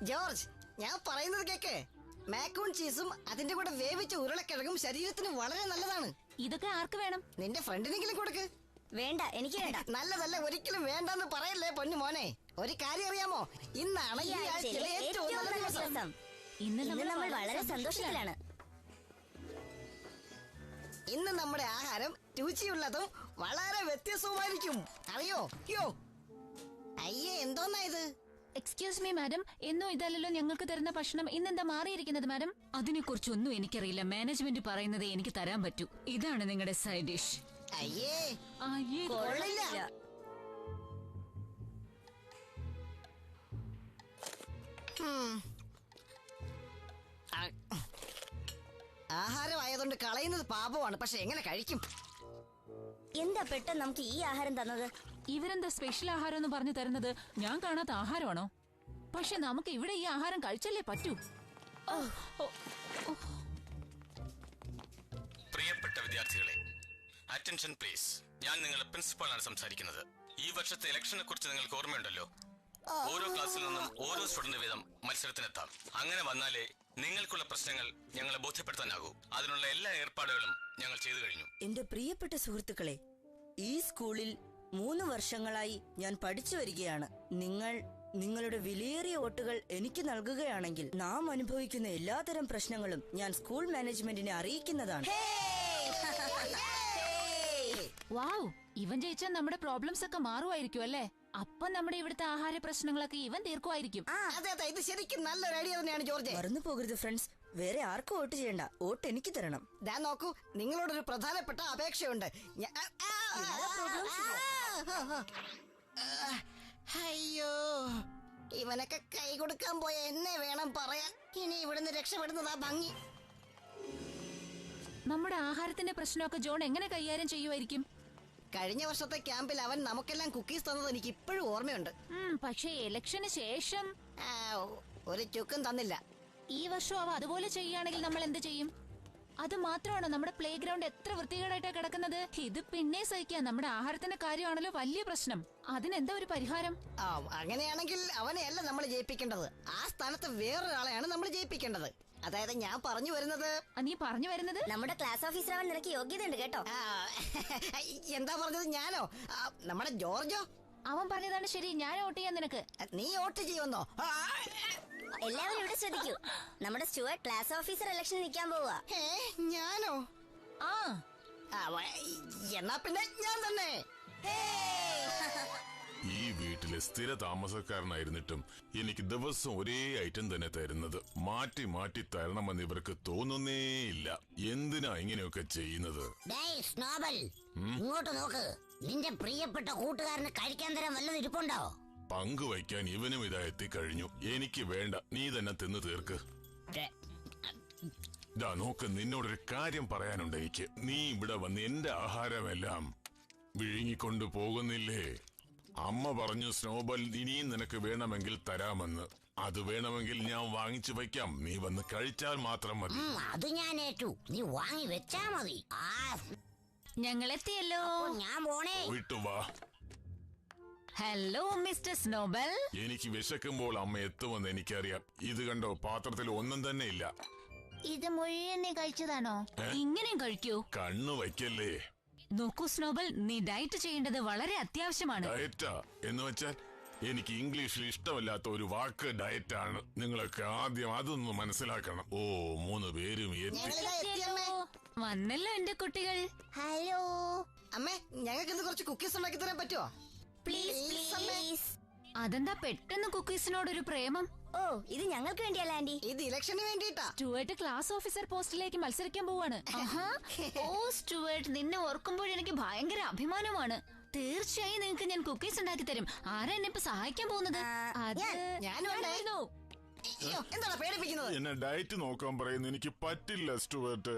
George, ഞാൻ പറയുന്നത് cake. മാക്കൂൺ ചീസും അതിന്റെ കൂടെ വേവിച്ച ഉരുളക്കിഴങ്ങും ശരീരത്തിന് വളരെ നല്ലതാണ്. ഇതൊക്കെ ആർക്ക് വേണം? നിന്റെ ഫ്രണ്ടിനെങ്കിലും കൊടുക്ക്. വേണ്ട, എനിക്ക് വേണ്ട. നല്ലതല്ല, ഒരിക്കലും വേണ്ടെന്ന് പറയല്ലേ പൊന്നു മോനെ. ഒരു കാര്യം അറിയാമോ, ഇന്നാണ് ഈ ആഴ്ചയിലെ ഏറ്റവും നല്ല ദിവസം. ഇന്ന് നമ്മൾ വളരെ സന്തോഷത്തിലാണ്. ഇന്ന് നമ്മുടെ ആഹാരം രുചിയുള്ളതും വളരെ വ്യത്യസ്തവുമായിരിക്കും. അറിയോ? അയ്യേ, എന്തോന്നാ ഇത്? എക്സ്ക്യൂസ് മീ മാഡം, എന്നും ഇതല്ലല്ലോ ഞങ്ങൾക്ക് തരുന്ന ഭക്ഷണം. ഇന്നെന്താ മാറിയിരിക്കുന്നത് മാഡം? അതിനെ കുറിച്ചൊന്നും എനിക്കറിയില്ല. മാനേജ്മെന്റ് പറയുന്നതേ എനിക്ക് തരാൻ പറ്റൂ. ഇതാണ് നിങ്ങളുടെ സൈഡ് ഡിഷ്. അയ്യേ, കൊള്ളില്ല. ആഹാരമായതുകൊണ്ട് കളയുന്നത് പാപമാണ്. പക്ഷെ എങ്ങനെ കഴിക്കും? എന്താ പെട്ടെന്ന് നമുക്ക് ഈ ആഹാരം തന്നത്? ഇവരെന്താ സ്പെഷ്യൽ ആഹാരം എന്ന് പറഞ്ഞു തരുന്നത്? ഞാൻ കാണാത്ത ആഹാരമാണോ? പക്ഷെ നമുക്ക് ഇവിടെ ഈ ആഹാരം കഴിച്ചല്ലേ പറ്റൂ. പ്രിയപ്പെട്ട വിദ്യാർത്ഥികളെ, അറ്റൻഷൻ പ്ലീസ്. ഞാൻ നിങ്ങളുടെ പ്രിൻസിപ്പാളാണ് സംസാരിക്കുന്നത്. ഈ വർഷത്തെ ഇലക്ഷനെ കുറിച്ച് നിങ്ങൾക്ക് ഓർമ്മയുണ്ടല്ലോ. ഓരോ ക്ലാസ്സിൽ നിന്നും ഓരോ സ്റ്റുഡന്റ് വീതം മത്സരത്തിനെത്താം. അങ്ങനെ വന്നാലേ നിങ്ങൾക്കുള്ള പ്രശ്നങ്ങൾ ഞങ്ങളെ ബോധ്യപ്പെടുത്താനാകൂ. അതിനുള്ള എല്ലാ ഏർപ്പാടുകളും ഞങ്ങൾ ചെയ്തു കഴിഞ്ഞു. എന്റെ പ്രിയപ്പെട്ട സുഹൃത്തുക്കളെ, ഈ സ്കൂളിൽ 3 വർഷങ്ങളായി ഞാൻ പഠിച്ചു വരികയാണ്. നിങ്ങളുടെ വിലയേറിയ വോട്ടുകൾ എനിക്ക് നൽകുകയാണെങ്കിൽ നാം അനുഭവിക്കുന്ന എല്ലാതരം പ്രശ്നങ്ങളും ഞാൻ സ്കൂൾ മാനേജ്മെന്റിനെ അറിയിക്കുന്നതാണ്. വാവ്, ഇവൻ ജയിച്ചാൽ നമ്മുടെ പ്രോബ്ലംസ് ഒക്കെ മാറുമായിരിക്കും അല്ലേ? അപ്പൊ നമ്മുടെ ഇവിടുത്തെ ആഹാര പ്രശ്നങ്ങളൊക്കെ ഇവൻ തീർക്കുമായിരിക്കും. അതെ, ഇത് ശരിക്കും നല്ലൊരു ഐഡിയ തന്നെയാണ് ജോർജ്. മറന്നു പോകരുത് ഫ്രണ്ട്സ്, വേറെ ആർക്കും വോട്ട് ചെയ്യണ്ട. വോട്ട് എനിക്ക് തരണം. ഞാൻ നോക്കൂ, നിങ്ങളോടൊരു പ്രധാനപ്പെട്ട അപേക്ഷയുണ്ട്. അയ്യോ, ഇവനൊക്കെ കൈ കൊടുക്കാൻ പോയ എന്നെ വേണം പറയാൻ. ഇനി ഇവിടുന്ന് രക്ഷപ്പെടുന്നതാ ഭംഗി. നമ്മുടെ ആഹാരത്തിന്റെ പ്രശ്നമൊക്കെ ജോൺ എങ്ങനെ കൈകാര്യം ചെയ്യുമായിരിക്കും? കഴിഞ്ഞ വർഷത്തെ ക്യാമ്പിൽ അവൻ നമുക്കെല്ലാം കുക്കീസ് തന്നത് എനിക്ക് ഇപ്പോഴും ഓർമ്മയുണ്ട്. പക്ഷേ ഇലക്ഷന് ശേഷം ഒരു ചുക്കും തന്നില്ല. ഈ വർഷം അവ അതുപോലെ ചെയ്യുകയാണെങ്കിൽ നമ്മൾ എന്ത് ചെയ്യും? അത് മാത്രമാണോ, നമ്മുടെ പ്ലേ ഗ്രൗണ്ട് എത്ര വൃത്തികേടായിട്ടാ കിടക്കുന്നത്. ഇത് പിന്നെ സഹിക്കാം. നമ്മുടെ ആഹാരത്തിന്റെ കാര്യമാണല്ലോ വലിയ പ്രശ്നം. അതിനെന്താ ഒരു പരിഹാരം? അങ്ങനെയാണെങ്കിൽ അവനെയല്ല നമ്മൾ ജയിപ്പിക്കേണ്ടത്. ആ സ്ഥാനത്ത് വേറൊരാളെയാണ് നമ്മൾ ജയിപ്പിക്കേണ്ടത്. അതായത് ഞാൻ പറഞ്ഞു വരുന്നത്. നീ പറഞ്ഞു വരുന്നത് നമ്മുടെ ക്ലാസ് ഓഫീസർ ആവാൻ നിനക്ക് യോഗ്യതയുണ്ട് കേട്ടോ. എന്താ പറഞ്ഞത്? ഞാനോ? നമ്മുടെ ജോർജോ? അവൻ പറഞ്ഞതാണ് ശരി. ഞാൻ വോട്ട് ചെയ്യാൻ നിനക്ക്. നീ വോട്ട് ചെയ്യുമെന്നോ? എല്ലാവരും ഇവിടെ ശ്രദ്ധിക്കൂ. നമ്മുടെ സ്റ്റുവർട്ട് ക്ലാസ് ഓഫീസർ ഇലക്ഷന് നിൽക്കാൻ പോവുക. ഞാനോ? എന്നാ പിന്നെ ഞാൻ തന്നെ. ഈ വീട്ടിലെ സ്ഥിര താമസക്കാരനായിരുന്നിട്ടും എനിക്ക് ദിവസം ഒരേ ഐറ്റം തന്നെ തരുന്നത്. മാറ്റി മാറ്റി തരണമെന്ന് ഇവർക്ക് തോന്നുന്നേയില്ല. എന്തിനാ ഇങ്ങനെയൊക്കെ ചെയ്യുന്നത്? ഇങ്ങോട്ട് നോക്ക്. നിന്റെ പ്രിയപ്പെട്ട കൂട്ടുകാരന് കഴിക്കാൻ തരാൻ വല്ലതും ഇരിപ്പുണ്ടോ? പങ്കുവയ്ക്കാൻ ഇവനും ഇതാ എത്തിക്കഴിഞ്ഞു. എനിക്ക് വേണ്ട, നീ തന്നെ തിന്നു തീർക്ക്. നോക്ക്, നിന്നോടൊരു കാര്യം പറയാനുണ്ട് എനിക്ക്. നീ ഇവിടെ വന്ന് എന്റെ ആഹാരമെല്ലാം വിഴുങ്ങിക്കൊണ്ടു പോകുന്നില്ലേ? അമ്മ പറഞ്ഞു സ്നോബൽ ഇനിയും നിനക്ക് വേണമെങ്കിൽ തരാമെന്ന്. അത് വേണമെങ്കിൽ ഞാൻ വാങ്ങിച്ചു വയ്ക്കാം. നീ വന്ന് കഴിച്ചാൽ മാത്രം മതി. അത് ഞാൻ ഏറ്റു. നീ വാങ്ങി വെച്ചാ മതി. ഞങ്ങൾ എത്തിയല്ലോ. ഞാൻ പോണേ. പോയിട്ട് വാ. Hello mister Snowball. എനിക്ക് വിശക്കുമ്പോൾ അമ്മ എത്തുമെന്ന് എനിക്കറിയാം. ഇത് കണ്ടോ, പാത്രത്തിൽ ഒന്നും തന്നെ ഇല്ല. ഇത് മുഴുവൻ കഴിച്ചതാണോ? ഇങ്ങനെയും കഴിക്കൂ. കണ്ണു വയ്ക്കല്ലേ. നോക്കൂ സ്നോബൽ, നീ ഡയറ്റ് ചെയ്യേണ്ടത് വളരെ അത്യാവശ്യമാണ്. ഡയറ്റാ എന്ന് വെച്ചാൽ എനിക്ക് ഇംഗ്ലീഷിൽ ഇഷ്ടമല്ലാത്ത ഒരു വാക്ക് ഡയറ്റാണ്. നിങ്ങളൊക്കെ ആദ്യം അതൊന്ന് മനസ്സിലാക്കണം. 3 പേരും വന്നല്ലോ എന്റെ കുട്ടികൾ. ഹലോ അമ്മേ, ഞങ്ങൾക്ക് ഇന്ന് കുറച്ച് കുക്കീസ് ഉണ്ടാക്കി തരാൻ പറ്റുമോ? പ്ലീസ്. അതെന്താ പെട്ടെന്ന് കുക്കീസിനോടൊരു പ്രേമം? ഇത് ഞങ്ങൾക്ക് വേണ്ടിയല്ല ആന്റി. ഇത് ഇലക്ഷന് വേണ്ടിട്ടാ. സ്റ്റുവർട്ട് ക്ലാസ് ഓഫീസർ പോസ്റ്റിലേക്ക് മത്സരിക്കാൻ പോവാണ്. സ്റ്റുവർട്ട്, നിന്നെ ഓർക്കുമ്പോഴെനിക്ക് ഭയങ്കര അഭിമാനമാണ്. തീർച്ചയായും നിങ്ങൾക്ക് ഞാൻ കുക്കീസ് ഉണ്ടാക്കി തരും. ആരാ എന്നെ ഇപ്പൊ സഹായിക്കാൻ പോകുന്നത്? എന്താണ് പേടിപ്പിക്കുന്നത്? എന്നെ ഡയറ്റ് നോക്കാൻ പറയുന്നു. എനിക്ക് പറ്റില്ല സ്റ്റുവർട്ട്.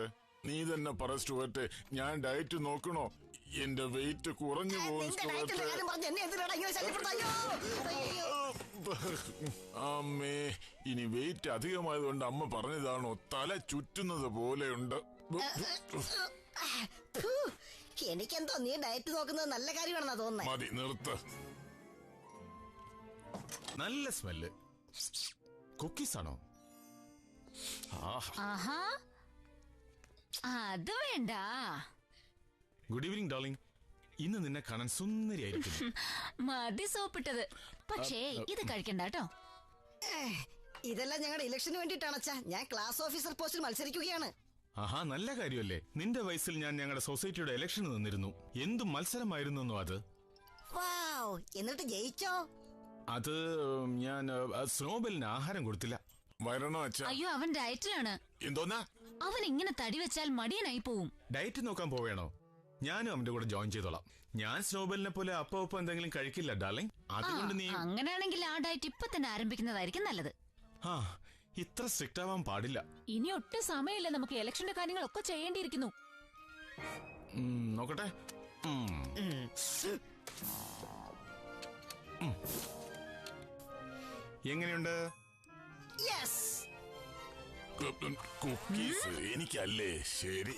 നീ തന്നെ പറ സ്റ്റുവർട്ട്, ഞാൻ ഡയറ്റ് നോക്കണോ? എന്റെ വെയിറ്റ് കുറഞ്ഞു പോകും സ്റ്റുവർട്ട്. അമ്മേ, ഇനി വെയിറ്റ് അധികമായതുകൊണ്ട് അമ്മ പറഞ്ഞതാണോ? തല ചുറ്റുന്നത് പോലെയുണ്ട്. എനിക്കെന്തോ നീ ഡയറ്റ് നോക്കുന്നത് നല്ല കാര്യമാണെന്നാ തോന്നുന്നത്. മതി, നിർത്ത്. നല്ല സ്മെല്ല്. കുക്കീസ് ആണോ? ആഹാ, അത് വേണ്ട. Good evening darling. ഇന്ന് നിന്നെ കാണാൻ സുന്ദരിയായിരിക്കുന്നു. മതി സോപ്പിട്ടത്. പക്ഷേ ഇത് കഴിക്കണ്ട കേട്ടോ. ഇതെല്ലാം ഞങ്ങളുടെ ഇലക്ഷന് വേണ്ടിയിട്ടാണച്ചാ. ഞാൻ ക്ലാസ് ഓഫീസർ പോസ്റ്റിൽ മത്സരിക്കുകയാണ്. ആഹാ, നല്ല കാര്യമല്ലേ. നിന്റെ വയസ്സിൽ ഞാൻ ഞങ്ങളുടെ സൊസൈറ്റിയുടെ ഇലക്ഷന് നിന്നിരുന്നു. എന്ത് മത്സരമായിരുന്നു അത്. വാവ്, എന്നിട്ട് ജയിച്ചോ? അത് ഞാൻ സ്നോബലിന് ആഹാരം കൊടുത്തില്ല. വരണോ അച്ഛാ? അയ്യോ, അവൻ ഡയറ്റിലാണ്. എന്തോന്നാ? അവൻ ഇങ്ങനെ തടി വെച്ചാൽ മടിയനായി പോവും. ഡയറ്റ് നോക്കാൻ പോവേണോ? ഞാനും അവന്റെ കൂടെ ജോയിൻ ചെയ്തോളാം. ഞാൻ സ്നോബലിനെ പോലെ അപ്പൊ എന്തെങ്കിലും കഴിക്കില്ല ഡാർലിംഗ്. അതുകൊണ്ട് നീ അങ്ങനെയാണെങ്കിൽ ആ ഡയറ്റ് ഇപ്പൊ തന്നെ ആരംഭിക്കുന്നതായിരിക്കും നല്ലത്. ആ, ഇത്ര സ്ട്രിക്റ്റ് ആവാൻ പാടില്ല. ഇനി ഒട്ടും സമയമില്ല. നമുക്ക് ഇലക്ഷന്റെ കാര്യങ്ങളൊക്കെ ചെയ്യേണ്ടിയിരിക്കുന്നു. നോക്കട്ടെ. എങ്ങനെയുണ്ട്? യെസ്. കുക്കീസ് എനിക്കല്ലേ? ശരി.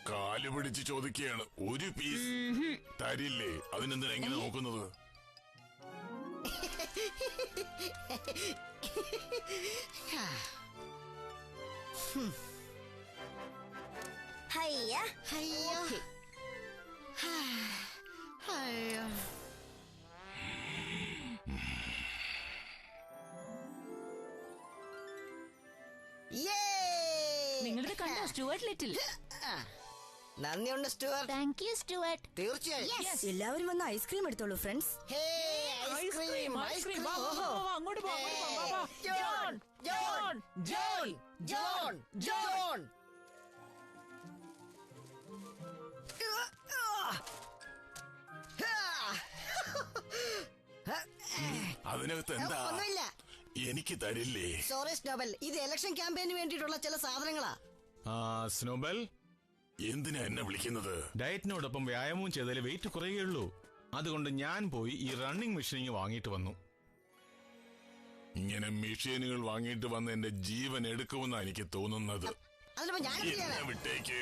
കാല് പിടിച്ച് ചോദിക്കുകയാണ്. ഒരു പീസ് തരില്ലേ? അതിനെന്തിനാ എങ്ങനെ നോക്കുന്നത്? ഹയ്യ. അയ്യോ. അയ്യോ. നിങ്ങളിത് കണ്ടോ സ്റ്റുവർട്ട് ലിറ്റിൽ? നന്ദിയുണ്ട് സ്റ്റുവർട്ട്. Thank you Stuart. തീർച്ചയായും. എല്ലാവരും വന്ന് ഐസ്ക്രീം എടുത്തോളൂ ഫ്രണ്ട്സ്. ഹേ, ഐസ്ക്രീം, ഐസ്ക്രീം. അങ്ങോട്ട് John, John, John, John, John. അതിനകത്ത് എന്താ? ഒന്നുമില്ല. എനിക്ക് തരില്ലേ? സോറി സ്നോബൽ, ഇത് ഇലക്ഷൻ ക്യാമ്പയിന് വേണ്ടിയിട്ടുള്ള ചില സാധനങ്ങളാ. സ്നോബൽ, എന്തിനാ എന്നെ വിളിക്കുന്നത്? ഡയറ്റിനോടൊപ്പം വ്യായാമവും ചെയ്താലേ വെയിറ്റ് കുറയുകയുള്ളൂ. അതുകൊണ്ട് ഞാൻ പോയി ഈ റണ്ണിങ് മെഷീൻ വാങ്ങിയിട്ട് വന്നു. ഇങ്ങനെ മെഷീനുകൾ വാങ്ങിയിട്ട് വന്ന് എന്റെ ജീവൻ എടുക്കുമെന്നാ എനിക്ക് തോന്നുന്നത്. അതിനിപ്പോ ഞാൻ എന്നെ വിട്ടേക്ക്.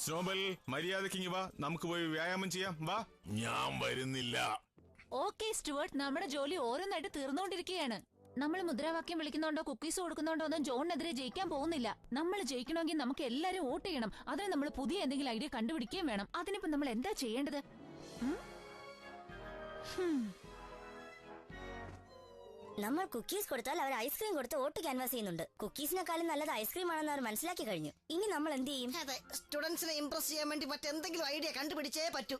സ്നോബൽ, മര്യാദയ്ക്ക് വാ, നമുക്ക് പോയി വ്യായാമം ചെയ്യാം. വാ. ഞാൻ വരുന്നില്ല. ഓക്കെ സ്റ്റുവർട്ട്, നമ്മുടെ ജോലി ഓരോന്നായിട്ട് തീർന്നുകൊണ്ടിരിക്കുകയാണ്. നമ്മൾ മുദ്രാവാക്യം വിളിക്കുന്നുണ്ടോ കുക്കീസ് കൊടുക്കുന്നുണ്ടോ ഒന്നും ജോണിനെതിരെ ജയിക്കാൻ പോകുന്നില്ല. നമ്മൾ ജയിക്കണമെങ്കിൽ നമുക്ക് എല്ലാരും വോട്ട് ചെയ്യണം. അതിന് നമ്മൾ പുതിയ എന്തെങ്കിലും ഐഡിയ കണ്ടുപിടിക്കുകയും വേണം. അതിനിപ്പോ നമ്മൾ എന്താ ചെയ്യേണ്ടത്? നമ്മൾ കുക്കീസ് കൊടുത്താൽ അവർ ഐസ്ക്രീം കൊടുത്ത് വോട്ട് ക്യാൻവാസ് ചെയ്യുന്നുണ്ട്. കുക്കീസിനെക്കാളും നല്ലത് ഐസ്ക്രീം ആണെന്ന് അവർ മനസ്സിലാക്കി കഴിഞ്ഞു. ഇനി നമ്മൾ എന്ത് ചെയ്യും? അതെ, സ്റ്റുഡൻസിനെ ഇംപ്രസ് ചെയ്യാൻ വേണ്ടി മറ്റെന്തെങ്കിലും ഐഡിയ കണ്ടുപിടിച്ചേ പറ്റൂ.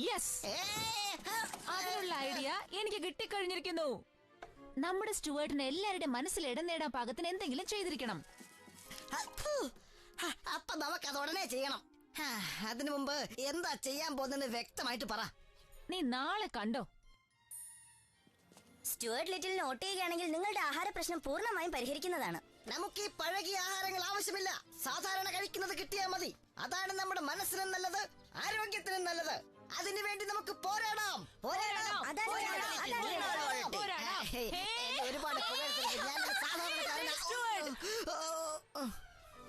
യെസ്, അതിനുള്ള ഐഡിയ എനിക്ക് കിട്ടിക്കഴിഞ്ഞിരിക്കുന്നു. നമ്മുടെ സ്റ്റുവർട്ടിന് എല്ലാവരുടെയും മനസ്സിൽ ഇടം നേടാൻ പാകത്തിന് എന്തെങ്കിലും ചെയ്തിരിക്കണം. അപ്പൊ നമുക്ക് അത് ഉടനെ ചെയ്യണം. അതിനു മുമ്പ് എന്താ ചെയ്യാൻ പോകുന്നത് വ്യക്തമായിട്ട് പറ. നീ നാളെ കണ്ടോ. സ്റ്റുവർട്ട് ലിറ്റിലിന് വോട്ട് ചെയ്യുകയാണെങ്കിൽ നിങ്ങളുടെ ആഹാര പ്രശ്നം പൂർണ്ണമായും പരിഹരിക്കുന്നതാണ്. നമുക്ക് ഈ പഴകിയ ആഹാരങ്ങൾ ആവശ്യമില്ല. സാധാരണ കഴിക്കുന്നത് കിട്ടിയാൽ മതി. അതാണ് നമ്മുടെ മനസ്സിനും നല്ലത്, ആരോഗ്യത്തിനും നല്ലത്. അതിനുവേണ്ടി നമുക്ക് പോരാടാം. ഒരുപാട്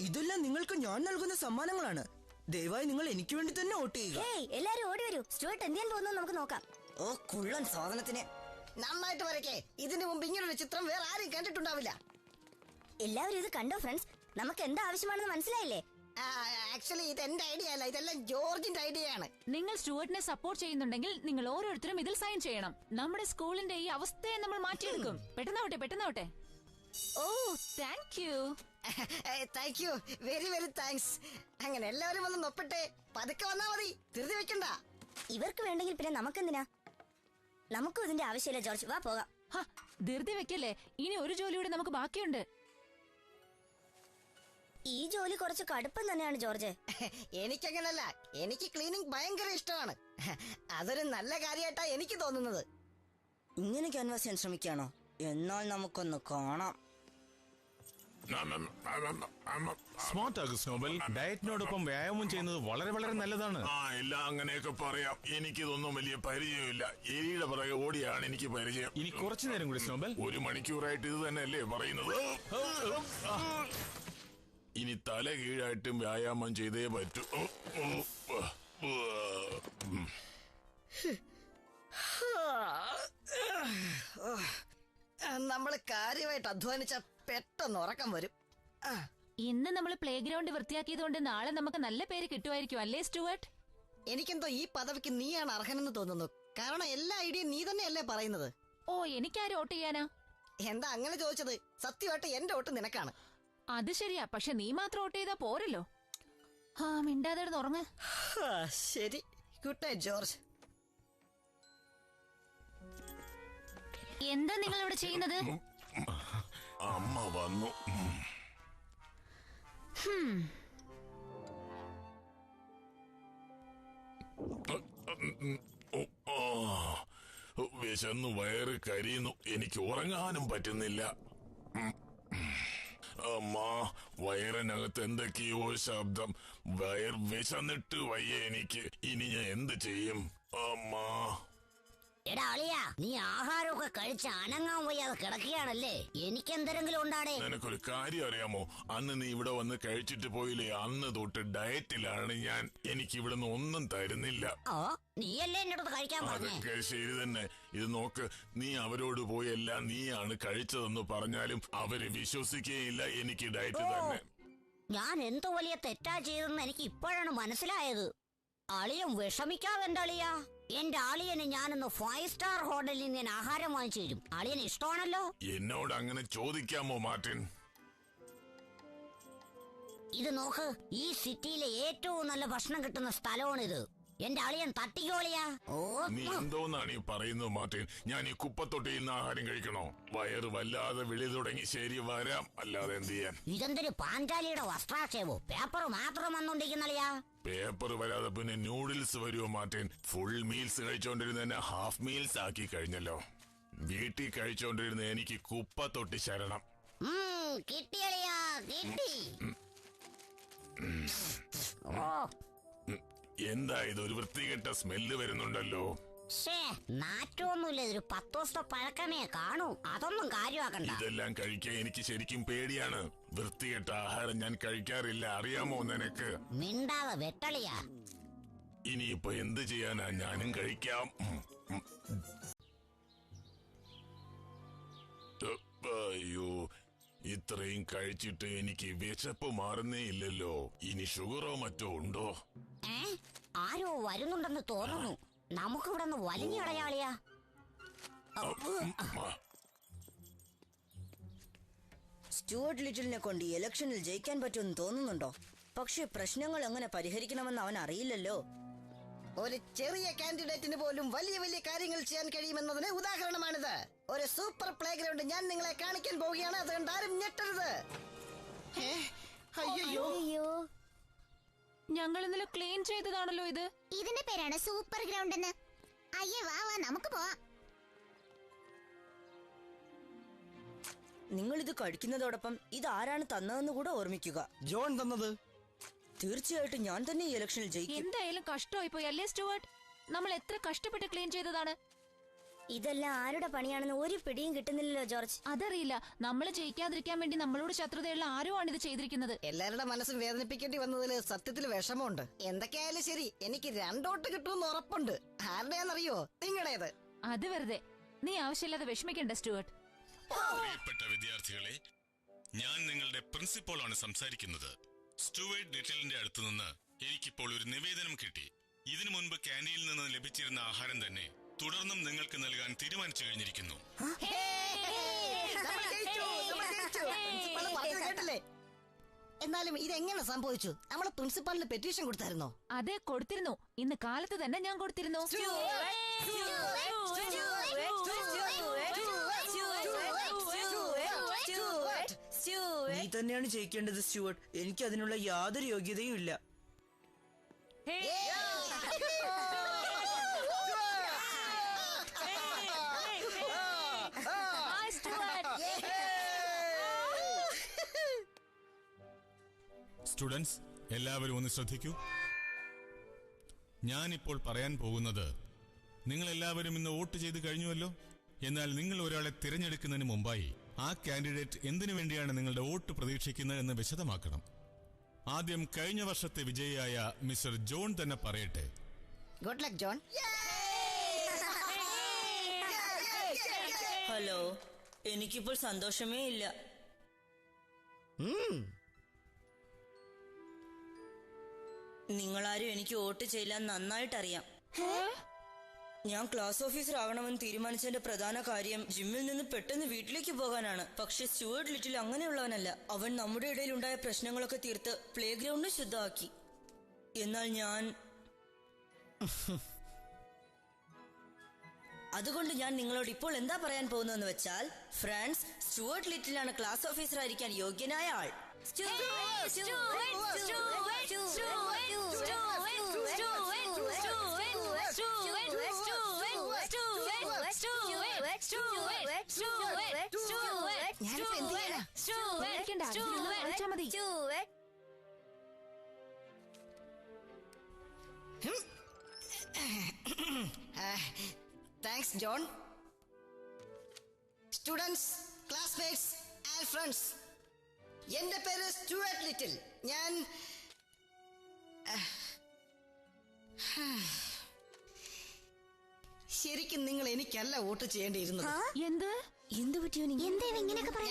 ഇതെല്ലാം നിങ്ങൾക്ക് ഞാൻ നൽകുന്ന സമ്മാനങ്ങളാണ്. ദയവായി നിങ്ങൾ എനിക്ക് വേണ്ടി തന്നെ വോട്ട് ചെയ്യുക. എല്ലാരും ഓടി വരൂ. സ്റ്റുവർട്ട് എന്ത് ചെയ്യാൻ പോകുന്നു നമുക്ക് നോക്കാം. ഓ കുള്ളൻ സാധനത്തിന്. നന്നായിട്ട് വരയ്ക്കേ. ഇതിനു മുമ്പ് ഇങ്ങനൊരു ചിത്രം വേറെ ആരും കണ്ടിട്ടുണ്ടാവില്ല. എല്ലാവരും ഇത് കണ്ടോ ഫ്രണ്ട്സ്? നമുക്ക് എന്താ ആവശ്യമാണെന്ന് മനസ്സിലായില്ലേ? ആക്ച്വലി ഇത് എന്റെ ഐഡിയ അല്ല, ഇതെല്ലാം ജോർജിന്റെ ഐഡിയ ആണ്. നിങ്ങൾ സ്റ്റുവർട്ടിനെ സപ്പോർട്ട് ചെയ്യുന്നുണ്ടെങ്കിൽ നിങ്ങൾ ഓരോരുത്തരും ഇതിൽ സൈൻ ചെയ്യണം. നമ്മുടെ സ്കൂളിന്റെ ഈ അവസ്ഥയെ നമ്മൾ മാറ്റിയെടുക്കും. പെട്ടെന്നാവട്ടെ. ഓ, thank you. Thank you, very very thanks. അങ്ങനെ എല്ലാവരും വന്ന് നൊപ്പട്ടെ. പതുക്കെ വന്നാ മതി, ധൃതി വെക്കണ്ട. ഇവർക്ക് വേണ്ടെങ്കിൽ പിന്നെ നമുക്കെന്തിനാ? നമുക്കും ഇതിന്റെ ആവശ്യമില്ല ജോർജ്. വാ പോകാം. ധൃതി വെക്കല്ലേ, ഇനി ഒരു ജോലി കൂടി നമുക്ക് ബാക്കിയുണ്ട്. ഈ ജോലി കുറച്ച് കടുപ്പം തന്നെയാണ് ജോർജ്. എനിക്കങ്ങനല്ല, എനിക്ക് ക്ലീനിങ് ഭയങ്കര ഇഷ്ടമാണ്. അതൊരു നല്ല കാര്യമായിട്ടാ എനിക്ക് തോന്നുന്നത്. ഇങ്ങനെ ക്യാൻവാസ് ചെയ്യാൻ ശ്രമിക്കുകയാണോ? എന്നാൽ നമുക്കൊന്ന് കാണാം. സ്മാർട്ട് ആകും സ്നോബൽ. ഡയറ്റിനോടൊപ്പം വ്യായാമം ചെയ്യുന്നത് വളരെ വളരെ നല്ലതാണ്. എല്ലാം അങ്ങനെയൊക്കെ പറയാം. എനിക്കിതൊന്നും വലിയ പരിചയമില്ല. എലിയുടെ പിറകെ ഓടിയാണ് എനിക്ക് പരിചയം. ഇനി കുറച്ചു നേരം കൂടി സ്നോബൽ. 1 മണിക്കൂറായിട്ട് ഇത് തന്നെയല്ലേ പറയുന്നത്? ഇനി തല കീഴായിട്ടും വ്യായാമം ചെയ്തേ പറ്റൂ. കാര്യമായിട്ട് അധ്വാനിച്ച പെട്ടെന്ന് ഉറക്കം വരും. ഇന്ന് നമ്മൾ പ്ലേ ഗ്രൗണ്ട് വൃത്തിയാക്കിയതുകൊണ്ട് നാളെ നമുക്ക് നല്ല പേര് കിട്ടുമായിരിക്കും, അല്ലേ സ്റ്റുവർട്ട്? എനിക്കെന്തോ ഈ പദവിക്ക് നീയാണ് അർഹനെന്ന് തോന്നുന്നു. കാരണം എല്ലാ ഐഡിയയും നീ തന്നെയല്ലേ പറയുന്നത്. ഓ, എനിക്കാരും വോട്ട് ചെയ്യാനാ? എന്താ അങ്ങനെ ചോദിച്ചത്? സത്യമായിട്ട് എന്റെ വോട്ട് നിനക്കാണ്. അത് ശരിയാ, പക്ഷെ നീ മാത്രം വോട്ട് ചെയ്താ പോരല്ലോ. മിണ്ടാതെ ഉറങ്ങ്. ശരി, ഗുഡ് നൈറ്റ് ജോർജ്. എന്താ നിങ്ങൾ ഇവിടെ ചെയ്യുന്നത്? അമ്മ വന്നു. വിശന്നു വയറ് കരിയുന്നു. എനിക്ക് ഉറങ്ങാനും പറ്റുന്നില്ല. അമ്മ, വയറിനകത്ത് എന്തൊക്കെയോ ശബ്ദം. വയർ വിശന്നിട്ട് വയ്യ എനിക്ക്. ഇനി ഞാൻ എന്ത് ചെയ്യും അമ്മ? എടാ അളിയാ, നീ ആഹാരമൊക്കെ കഴിച്ച് അനങ്ങാൻ വയ്യാതെ കിടക്കുകയാണല്ലേ? എനിക്കെന്തെങ്കിലും ഉണ്ടാടേ? നിനക്കൊരു കാര്യം അറിയാമോ? അന്ന് നീ ഇവിടെ വന്ന് കഴിച്ചിട്ട് പോയില്ലേ, അന്ന് തൊട്ട് ഡയറ്റിലാണ് ഞാൻ. എനിക്ക് ഇവിടെ നിന്ന് ഒന്നും തരുന്നില്ല. ഓ, നീയല്ലേ എന്റെ അടുത്ത് കഴിക്കാൻ പറഞ്ഞേ? അതൊക്കെ ശരി തന്നെ. ഇത് നോക്ക്, നീ അവരോട് പോയി എല്ലാം നീയാണ് കഴിച്ചതെന്ന് പറഞ്ഞാലും അവര് വിശ്വസിക്കുകയില്ല. എനിക്ക് ഡയറ്റ് തന്നെ. ഞാൻ എന്തോ വലിയ തെറ്റാ ചെയ്തെന്ന് എനിക്ക് ഇപ്പോഴാണ് മനസ്സിലായത്. അളിയൻ വിഷമിക്കാതെ എന്റെ അളിയാ. എന്റെ അളിയന് ഞാനൊന്ന് 5 സ്റ്റാർ ഹോട്ടലിൽ ഞാൻ ആഹാരം വാങ്ങിച്ചു തരും. അളിയന് ഇഷ്ടമാണല്ലോ. എന്നോട് അങ്ങനെ ചോദിക്കാമോ മാർട്ടിൻ? ഇത് നോക്ക്, ഈ സിറ്റിയിലെ ഏറ്റവും നല്ല ഭക്ഷണം കിട്ടുന്ന സ്ഥലമാണിത്. എന്റെ അളിയൻ തട്ടിക്കോളിയാ. ഓ, നീ എന്തോന്നാണ് ഈ പറയുന്നത് മാർട്ടിൻ? ഞാൻ ഈ കുപ്പത്തൊട്ടിയിൽ നിന്ന് ആഹാരം കഴിക്കണോ? വയറ് വല്ലാതെ വിളി തുടങ്ങി. ശരി, വരാം. അല്ലാതെ എന്ത് ചെയ്യാൻ? ഇതെന്തൊരു പാഞ്ചാലിയുടെ വസ്ത്രാക്ഷേപോ? പേപ്പർ മാത്രം വന്നോണ്ടിരിക്കുന്നളിയാ. പേപ്പർ വരാതെ പിന്നെ നൂഡിൽസ് വരുമോ മാർട്ടിൻ? ഫുൾ മീൽസ് കഴിച്ചോണ്ടിരുന്ന ഹാഫ് മീൽസ് ആക്കി കഴിഞ്ഞല്ലോ. വീട്ടിൽ കഴിച്ചോണ്ടിരുന്ന എനിക്ക് കുപ്പത്തൊട്ടി ശരണം. കിട്ടിയളിയാ, കിട്ടി. ഓ, എന്താ ഇത്? ഒരു വൃത്തികെട്ട സ്മെല്ല് വരുന്നുണ്ടല്ലോ. നാറ്റൊന്നുമില്ല. ഇതൊരു 10 ദിവസത്തെ പഴക്കമേ കാണൂ. അതൊന്നും കാര്യമാക്കണ്ട. ഇതെല്ലാം കഴിക്കാൻ എനിക്ക് ശരിക്കും പേടിയാണ്. വൃത്തികെട്ട ആഹാരം ഞാൻ കഴിക്കാറില്ല, അറിയാമോ നിനക്ക്? മിണ്ടാതെ വെട്ടളിയാ. ഇനിയിപ്പോ എന്ത് ചെയ്യാനാ? ഞാനും കഴിക്കാം. അയ്യോ, ഇത്രയും കഴിച്ചിട്ട് എനിക്ക് വിശപ്പ് മാറുന്നേ ഇല്ലല്ലോ. ഇനി ഷുഗറോ മറ്റോ ഉണ്ടോ? ആരോ വരുന്നുണ്ടെന്ന് തോന്നുന്നു. നമുക്കിവിടെ നിന്ന് വലിഞ്ഞു കളയാളിയാ. സ്റ്റുവർട്ട് ലിറ്റിലിനെ കൊണ്ട് ഇലക്ഷനിൽ ജയിക്കാൻ പറ്റുമെന്ന് തോന്നുന്നുണ്ടോ? പക്ഷെ പ്രശ്നങ്ങൾ എങ്ങനെ പരിഹരിക്കണമെന്ന് അവൻ അറിയില്ലല്ലോ. ഒരു ചെറിയ കാൻഡിഡേറ്റിന് പോലും വലിയ വലിയ കാര്യങ്ങൾ ചെയ്യാൻ കഴിയുമെന്നതിന് ഉദാഹരണമാണിത്. ഒരു സൂപ്പർ പ്ലേ ഗ്രൗണ്ട് ഞാൻ നിങ്ങളെ കാണിക്കാൻ പോവുകയാണ്. അതുകൊണ്ട് ആരും ഞെട്ടരുത്. അയ്യോ, ഞങ്ങൾ ഇന്നലെ ക്ലീൻ ചെയ്തതാണല്ലോ ഇത്. ഇതിന്റെ പേരാണ് സൂപ്പർ ഗ്രൗണ്ട് എന്ന്. അയ്യേ, വാ വാ, നമുക്ക് പോവാം. നിങ്ങൾ ഇത് കഴിക്കുന്നതോടൊപ്പം ഇത് ആരാണ് തന്നതെന്ന് കൂടെ ഓർമ്മിക്കുക. ജോൺ തന്നത്. തീർച്ചയായിട്ടും ഞാൻ തന്നെ ഈ ഇലക്ഷനിൽ ജയിക്കും. എന്തായാലും കഷ്ടമായി പോയി, അല്ലേ സ്റ്റുവർട്ട്? നമ്മൾ എത്ര കഷ്ടപ്പെട്ട് ക്ലീൻ ചെയ്തതാണ്. ഇതെല്ലാം ആരുടെ പണിയാണെന്ന് ഒരു പിടിയും കിട്ടുന്നില്ലല്ലോ ജോർജ്. അതറിയില്ല. നമ്മൾ ജയിക്കാതിരിക്കാൻ വേണ്ടി നമ്മളോട് ശത്രുതയുള്ള ആരോ ആണ് ഇത് ചെയ്തിരിക്കുന്നത്. എല്ലാവരുടെ മനസ്സും വേദനിപ്പിക്കേണ്ടി വന്നതിൽ സത്യത്തിൽ വിഷമമുണ്ട്. എന്തൊക്കെയായാലും ശരി, എനിക്ക് 2 വോട്ട് കിട്ടുമെന്ന് ഉറപ്പുണ്ട്. ആരുടെയാണെന്നറിയോ? നിങ്ങളുടേത്. അത് വെറുതെ. നീ ആവശ്യമില്ലാതെ വിഷമിക്കണ്ട സ്റ്റുവർട്ട്. പ്രിയപ്പെട്ട വിദ്യാർത്ഥികളെ, ഞാൻ നിങ്ങളുടെ പ്രിൻസിപ്പളാണ് സംസാരിക്കുന്നത്. സ്റ്റുവർട്ട് ലിറ്റിലിന്റെ അടുത്ത് നിന്ന് എനിക്കിപ്പോൾ ഒരു നിവേദനം കിട്ടി. ഇതിനു മുൻപ് ക്യാൻറ്റീനിൽ നിന്ന് ലഭിച്ചിരുന്ന ആഹാരം തന്നെ തുടർന്നും നിങ്ങൾക്ക് നൽകാൻ തീരുമാനിച്ചു കഴിഞ്ഞിരിക്കുന്നു. കേട്ടില്ലേ? എന്നാലും ഇതെങ്ങനെ സംഭവിച്ചു? നമ്മൾ പ്രിൻസിപ്പാളിന് പെറ്റീഷൻ കൊടുത്തായിരുന്നോ? അതെ, കൊടുത്തിരുന്നു. ഇന്ന് കാലത്ത് തന്നെ ഞാൻ കൊടുത്തിരുന്നു. നീ തന്നെയാണ് ജയിക്കേണ്ടത് സ്റ്റുവർട്ട്. എനിക്ക് അതിനുള്ള യാതൊരു യോഗ്യതയും ഇല്ല. സ്റ്റുഡൻസ്, എല്ലാവരും ഒന്ന് ശ്രദ്ധിക്കൂ. ഞാനിപ്പോൾ പറയാൻ പോകുന്നത് നിങ്ങൾ എല്ലാവരും ഇന്ന് വോട്ട് ചെയ്ത് കഴിഞ്ഞുവല്ലോ. എന്നാൽ നിങ്ങൾ ഒരാളെ തിരഞ്ഞെടുക്കുന്നതിന് മുമ്പായി ആ കാൻഡിഡേറ്റ് എന്തിനു വേണ്ടിയാണ് നിങ്ങളുടെ വോട്ട് പ്രതീക്ഷിക്കുന്നത് എന്ന് വിശദമാക്കണം. ആദ്യം കഴിഞ്ഞ വർഷത്തെ വിജയിയായ മിസ്റ്റർ ജോൺ തന്നെ പറയട്ടെ. Good luck John. ഹലോ, എനിക്കിപ്പോൾ സന്തോഷമേ ഇല്ല. നിങ്ങളാരും എനിക്ക് വോട്ട് ചെയ്യാൻ നന്നായിട്ടറിയാം. ഞാൻ ക്ലാസ് ഓഫീസർ ആകണമെന്ന് തീരുമാനിച്ചതിന്റെ പ്രധാന കാര്യം ജിമ്മിൽ നിന്ന് പെട്ടെന്ന് വീട്ടിലേക്ക് പോകാനാണ്. പക്ഷെ സ്റ്റുവർട്ട് ലിറ്റിൽ അങ്ങനെയുള്ളവനല്ല. അവൻ നമ്മുടെ ഇടയിൽ ഉണ്ടായ പ്രശ്നങ്ങളൊക്കെ തീർത്ത് പ്ലേ ഗ്രൗണ്ട് ശുദ്ധമാക്കി. എന്നാൽ ഞാൻ അതുകൊണ്ട് ഞാൻ നിങ്ങളോട് ഇപ്പോൾ എന്താ പറയാൻ പോകുന്നതെന്ന് വെച്ചാൽ, ഫ്രാൻസ്, സ്റ്റുവർട്ട് ലിറ്റിലാണ് ക്ലാസ് ഓഫീസർ ആയിരിക്കാൻ യോഗ്യനായ ആൾ. Thanks John. Students, classmates and friends, എന്റെ പേര് സ്റ്റുവർട്ട് ലിറ്റിൽ. ഞാൻ ശരിക്കും നിങ്ങൾ എനിക്കല്ല വോട്ട് ചെയ്യേണ്ടിയിരുന്നത്. എന്ത് പറ്റിയോ?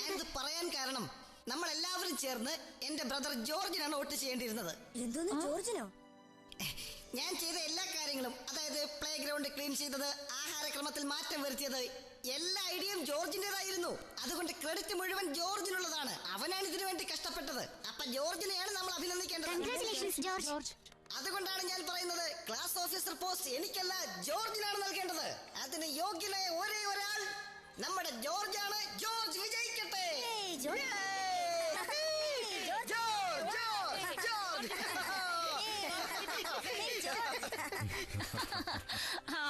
ഞാനിത് പറയാൻ കാരണം നമ്മൾ എല്ലാവരും ചേർന്ന് എന്റെ ബ്രദർ ജോർജിനാണ് വോട്ട് ചെയ്യേണ്ടിയിരുന്നത്. എന്തോന്ന് ജോർജിനോ? ഞാൻ ചെയ്ത എല്ലാ കാര്യങ്ങളും, അതായത് പ്ലേ ഗ്രൗണ്ട് ക്ലീൻ ചെയ്തത്, ആഹാരക്രമത്തിൽ മാറ്റം വരുത്തിയത്, എല്ലാ ഐഡിയയും ജോർജിന്റേതായിരുന്നു. അതുകൊണ്ട് ക്രെഡിറ്റ് മുഴുവൻ ജോർജിനുള്ളതാണ്. അവനാണ് ഇതിനു വേണ്ടി കഷ്ടപ്പെട്ടത്. അപ്പൊ ജോർജിനെയാണ് നമ്മൾ അഭിനന്ദിക്കേണ്ടത്. അതുകൊണ്ടാണ് ഞാൻ പറയുന്നത്, ക്ലാസ് ഓഫീസർ പോസ്റ്റ് എനിക്കല്ല, ജോർജിനാണ് നൽകേണ്ടത്. അതിന് യോഗ്യനായ ഒരേ ഒരാൾ നമ്മുടെ ജോർജാണ്. ജോർജ് വിജയിക്കട്ടെ.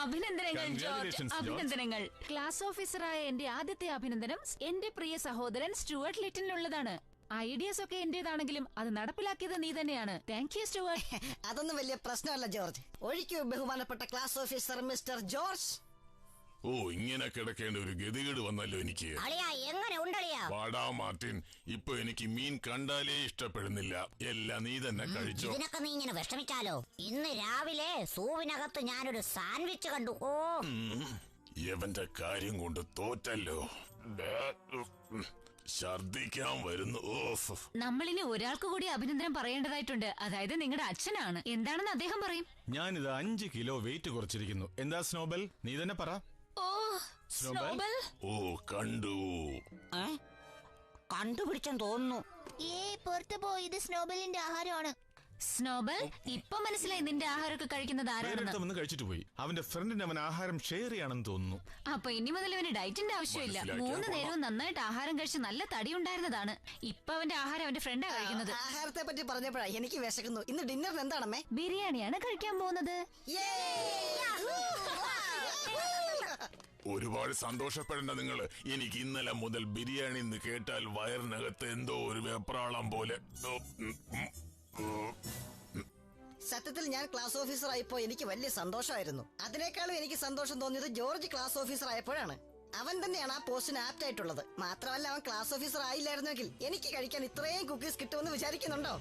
അഭിനന്ദനങ്ങൾ ജോർജ്, അഭിനന്ദനങ്ങൾ. ക്ലാസ് ഓഫീസറായ എന്റെ ആദ്യത്തെ അഭിനന്ദനം എന്റെ പ്രിയ സഹോദരൻ സ്റ്റുവർട്ട് ലിറ്റിലിനുള്ളതാണ്. ഐഡിയാസ് ഒക്കെ എന്റേതാണെങ്കിലും അത് നടപ്പിലാക്കിയത് നീ തന്നെയാണ്. Thank you Stuart. അതൊന്നും വലിയ പ്രശ്നമല്ല ജോർജ്. ഒഴിക്കൂ ബഹുമാനപ്പെട്ട ക്ലാസ് ഓഫീസർ മിസ്റ്റർ ജോർജ്. ഓ, ഇങ്ങനെ കിടക്കേണ്ട ഒരു ഗതികേട് വന്നല്ലോ എനിക്ക്. എങ്ങനെ ഉണ്ടളിയാ? വാടാ മാർട്ടിൻ, ഇപ്പൊ എനിക്ക് മീൻ കണ്ടാലേ ഇഷ്ടപ്പെടുന്നില്ല. എല്ലാം നീ തന്നെ കഴിച്ചോ. ഇതിനൊക്കെ നീ ഇങ്ങനെ വിഷമിച്ചാലോ? ഇന്ന് രാവിലെ സൂവിനകത്ത് ഞാനൊരു സാൻഡ്വിച്ച് കണ്ടു. ഓ, എവന്റെ കാര്യം കൊണ്ട് തോറ്റല്ലോ. ഛർദിക്കാൻ വരുന്നു. നമ്മളിനി ഒരാൾക്ക് കൂടി അഭിനന്ദനം പറയേണ്ടതായിട്ടുണ്ട്. അതായത് നിങ്ങളുടെ അച്ഛനാണ്. എന്താണെന്ന് അദ്ദേഹം പറയും. ഞാനിത് 5 കിലോ വെയിറ്റ് കുറച്ചിരിക്കുന്നു. എന്താ സ്നോബൽ, നീ തന്നെ പറ. ഓ സ്നോബൽ, ഓ കണ്ടു, കണ്ടുപിടിച്ചെന്ന് തോന്നുന്നു. പുറത്തു പോയത് സ്നോബലിന്റെ ആഹാരമാണ്. സ്നോബൽ, ഇപ്പൊ മനസ്സിലായി നിന്റെ ആഹാരമൊക്കെ കഴിക്കുന്നത് ആരാണെന്ന്. കഴിച്ചിട്ട് പോയി. അവന്റെ ഫ്രണ്ടിന് അവൻ ആഹാരം ഷെയർ ചെയ്യാണെന്ന് തോന്നുന്നു. അപ്പൊ ഇനി മുതൽ അവന് ഡയറ്റിന്റെ ആവശ്യമില്ല. 3 നേരവും നന്നായിട്ട് ആഹാരം കഴിച്ച് നല്ല തടി ഉണ്ടായിരുന്നതാണ്. ഇപ്പൊ അവന്റെ ആഹാരം അവന്റെ ഫ്രണ്ടാ കഴിക്കുന്നത്. ആഹാരത്തെ പറ്റി പറഞ്ഞപ്പോഴാ എനിക്ക് വിശക്കുന്നു. ഇന്ന് ഡിന്നറിന് എന്താണമ്മേ? ബിരിയാണിയാണ് കഴിക്കാൻ പോകുന്നത്. ഒരുപാട് സന്തോഷപ്പെടേണ്ട നിങ്ങള്. എനിക്ക് ഇന്നലെ മുതൽ ബിരിയാണി എന്ന് കേട്ടാൽ വയറിനകത്ത് എന്തോ ഒരു വെപ്രാളം പോലെ. സത്യത്തിൽ ഞാൻ ക്ലാസ് ഓഫീസർ ആയപ്പോ എനിക്ക് വലിയ സന്തോഷമായിരുന്നു. അതിനേക്കാളും എനിക്ക് സന്തോഷം തോന്നിയത് ജോർജ് ക്ലാസ് ഓഫീസർ ആയപ്പോഴാണ്. അവൻ തന്നെയാണ് ആ പോസ്റ്റിന് ആപ്റ്റ് ആയിട്ടുള്ളത്. മാത്രമല്ല, അവൻ ക്ലാസ് ഓഫീസർ ആയില്ലായിരുന്നെങ്കിൽ എനിക്ക് കഴിക്കാൻ ഇത്രയും കുക്കീസ് കിട്ടുമെന്ന് വിചാരിക്കുന്നുണ്ടോ?